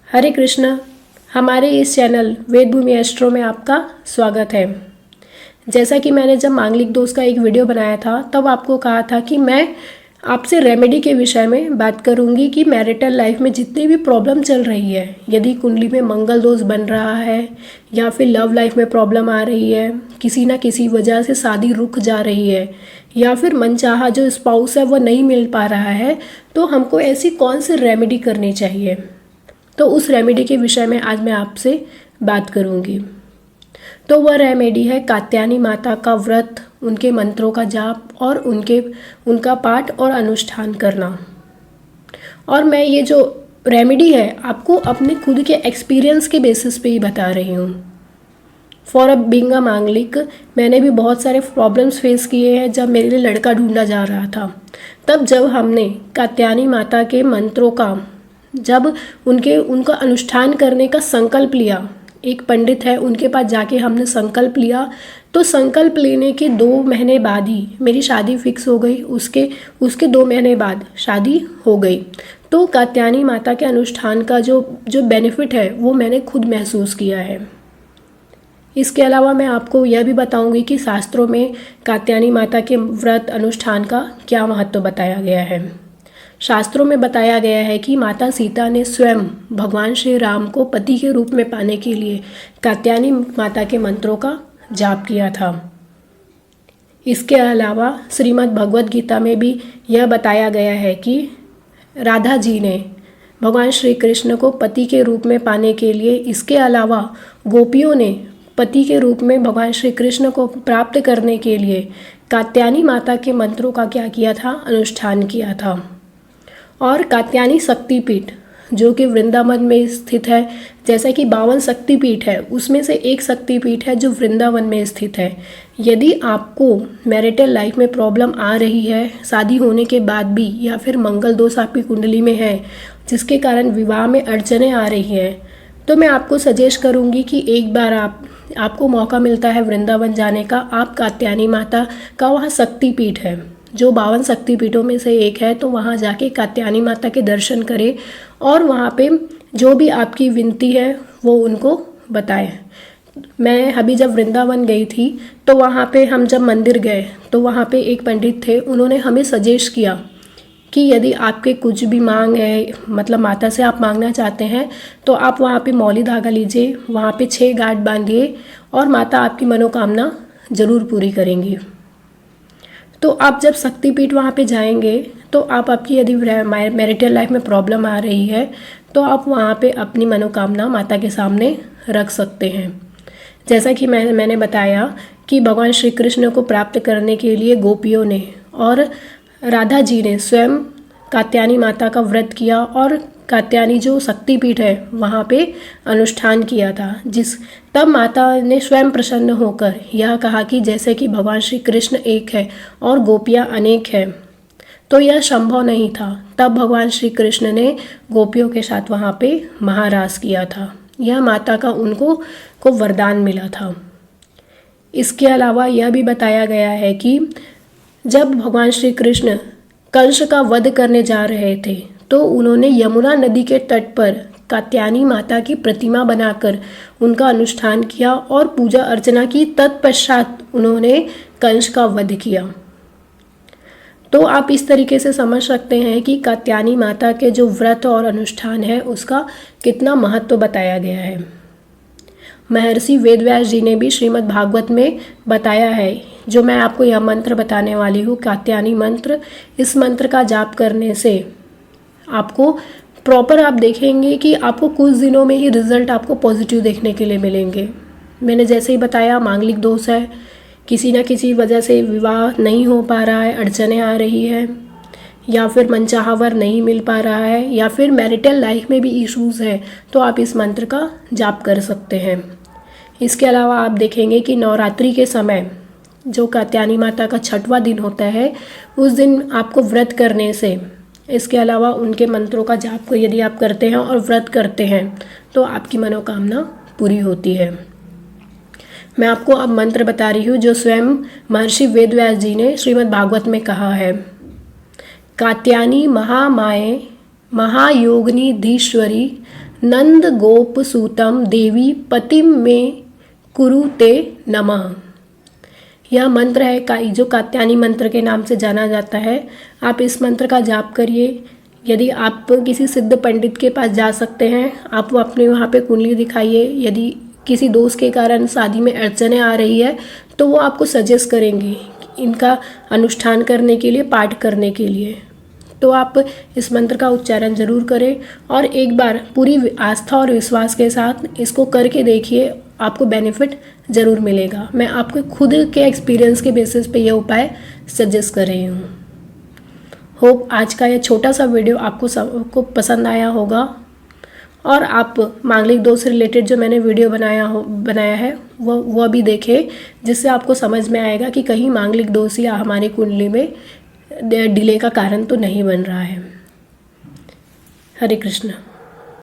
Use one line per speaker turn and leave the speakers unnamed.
हरे कृष्ण। हमारे इस चैनल वेद भूमि एस्ट्रो में आपका स्वागत है। जैसा कि मैंने जब मांगलिक दोष का एक वीडियो बनाया था तब आपको कहा था कि मैं आपसे रेमेडी के विषय में बात करूंगी कि मैरिटल लाइफ में जितनी भी प्रॉब्लम चल रही है, यदि कुंडली में मंगल दोष बन रहा है या फिर लव लाइफ में प्रॉब्लम आ रही है, किसी ना किसी वजह से शादी रुक जा रही है या फिर मनचाहा जो स्पाउस है वो नहीं मिल पा रहा है, तो हमको ऐसी कौन सी रेमेडी करनी चाहिए। तो उस रेमेडी के विषय में आज मैं आपसे बात करूंगी। तो वह रेमेडी है कात्यायनी माता का व्रत, उनके मंत्रों का जाप और उनका पाठ और अनुष्ठान करना। और मैं ये जो रेमेडी है आपको अपने खुद के एक्सपीरियंस के बेसिस पे ही बता रही हूँ। फॉर बीइंग अ मांगलिक मैंने भी बहुत सारे प्रॉब्लम्स फेस किए हैं। जब मेरे लिए लड़का ढूंढा जा रहा था तब जब हमने कात्यायनी माता के मंत्रों का जब उनका अनुष्ठान करने का संकल्प लिया, एक पंडित है उनके पास जाके हमने संकल्प लिया, तो संकल्प लेने के 2 महीने बाद ही मेरी शादी फिक्स हो गई। उसके 2 महीने बाद शादी हो गई। तो कात्यायनी माता के अनुष्ठान का जो बेनिफिट है वो मैंने खुद महसूस किया है। इसके अलावा मैं आपको यह भी बताऊंगी कि शास्त्रों में कात्यायनी माता के व्रत अनुष्ठान का क्या महत्व बताया गया है। शास्त्रों में बताया गया है कि माता सीता ने स्वयं भगवान श्री राम को पति के रूप में पाने के लिए कात्यायनी माता के मंत्रों का जाप किया था। इसके अलावा श्रीमद् भगवद गीता में भी यह बताया गया है कि राधा जी ने भगवान श्री कृष्ण को पति के रूप में पाने के लिए, इसके अलावा गोपियों ने पति के रूप में भगवान श्री कृष्ण को प्राप्त करने के लिए कात्यायनी माता के मंत्रों का क्या किया था, अनुष्ठान किया था। और कात्यायनी शक्तिपीठ जो कि वृंदावन में स्थित है, जैसा कि 52 शक्तिपीठ है उसमें से एक शक्तिपीठ है जो वृंदावन में स्थित है। यदि आपको मैरिटल लाइफ में प्रॉब्लम आ रही है शादी होने के बाद भी, या फिर मंगल दोष आपकी कुंडली में है जिसके कारण विवाह में अड़चनें आ रही हैं, तो मैं आपको सजेस्ट करूंगी कि एक बार आपको मौका मिलता है वृंदावन जाने का, आप कात्यायनी माता का वहाँ शक्तिपीठ है जो 52 शक्तिपीठों में से एक है, तो वहाँ जाके कात्यायनी माता के दर्शन करें और वहाँ पे जो भी आपकी विनती है वो उनको बताएं। मैं अभी जब वृंदावन गई थी तो वहाँ पे हम जब मंदिर गए तो वहाँ पे एक पंडित थे, उन्होंने हमें सजेस्ट किया कि यदि आपके कुछ भी मांग है, मतलब माता से आप मांगना चाहते हैं, तो आप वहाँ पे मौली धागा लीजिए, वहाँ पे 6 गांठ बांधिए और माता आपकी मनोकामना ज़रूर पूरी करेंगी। तो आप जब शक्तिपीठ वहाँ पे जाएंगे तो आपकी यदि मैरिटल लाइफ में प्रॉब्लम आ रही है तो आप वहाँ पे अपनी मनोकामना माता के सामने रख सकते हैं। जैसा कि मैंने बताया कि भगवान श्री कृष्ण को प्राप्त करने के लिए गोपियों ने और राधा जी ने स्वयं कात्यायनी माता का व्रत किया और कात्यायनी जो शक्तिपीठ है वहाँ पे अनुष्ठान किया था। तब माता ने स्वयं प्रसन्न होकर यह कहा कि जैसे कि भगवान श्री कृष्ण एक है और गोपियाँ अनेक हैं, तो यह संभव नहीं था। तब भगवान श्री कृष्ण ने गोपियों के साथ वहाँ पे महारास किया था। यह माता का को वरदान मिला था। इसके अलावा यह भी बताया गया है कि जब भगवान श्री कृष्ण कंस का वध करने जा रहे थे तो उन्होंने यमुना नदी के तट पर कात्यायनी माता की प्रतिमा बनाकर उनका अनुष्ठान किया और पूजा अर्चना की। तत्पश्चात उन्होंने कंस का वध किया। तो आप इस तरीके से समझ सकते हैं कि कात्यायनी माता के जो व्रत और अनुष्ठान है उसका कितना महत्व बताया गया है। महर्षि वेदव्यास जी ने भी श्रीमद् भागवत में बताया है। जो मैं आपको यह मंत्र बताने वाली हूँ, कात्यायनी मंत्र, इस मंत्र का जाप करने से आपको प्रॉपर आप देखेंगे कि आपको कुछ दिनों में ही रिजल्ट आपको पॉजिटिव देखने के लिए मिलेंगे। मैंने जैसे ही बताया, मांगलिक दोष है, किसी न किसी वजह से विवाह नहीं हो पा रहा है, अड़चनें आ रही है, या फिर मनचाहा वर नहीं मिल पा रहा है, या फिर मैरिटल लाइफ में भी इश्यूज़ है, तो आप इस मंत्र का जाप कर सकते हैं। इसके अलावा आप देखेंगे कि नवरात्रि के समय जो कात्यायनी माता का 6वां दिन होता है, उस दिन आपको व्रत करने से, इसके अलावा उनके मंत्रों का जाप को यदि आप करते हैं और व्रत करते हैं तो आपकी मनोकामना पूरी होती है। मैं आपको अब मंत्र बता रही हूँ जो स्वयं महर्षि वेदव्यास जी ने श्रीमद् भागवत में कहा है। कात्यायनी महामाये महायोगिनी धीश्वरी नंद गोप सूतम देवी पतिम में कुरुते नमः। यह मंत्र है जो कात्यायनी मंत्र के नाम से जाना जाता है। आप इस मंत्र का जाप करिए। यदि आप किसी सिद्ध पंडित के पास जा सकते हैं, आप वो अपने वहाँ पे कुंडली दिखाइए। यदि किसी दोस्त के कारण शादी में अड़चनें आ रही है तो वो आपको सजेस्ट करेंगे इनका अनुष्ठान करने के लिए, पाठ करने के लिए। तो आप इस मंत्र का उच्चारण ज़रूर करें और एक बार पूरी आस्था और विश्वास के साथ इसको करके देखिए, आपको बेनिफिट ज़रूर मिलेगा। मैं आपके खुद के एक्सपीरियंस के बेसिस पे यह उपाय सजेस्ट कर रही हूँ। होप आज का यह छोटा सा वीडियो आपको सबको पसंद आया होगा और आप मांगलिक दोष से रिलेटेड जो मैंने वीडियो बनाया है वो भी देखें, जिससे आपको समझ में आएगा कि कहीं मांगलिक दोष या हमारी कुंडली में डिले का कारण तो नहीं बन रहा है। हरे कृष्ण।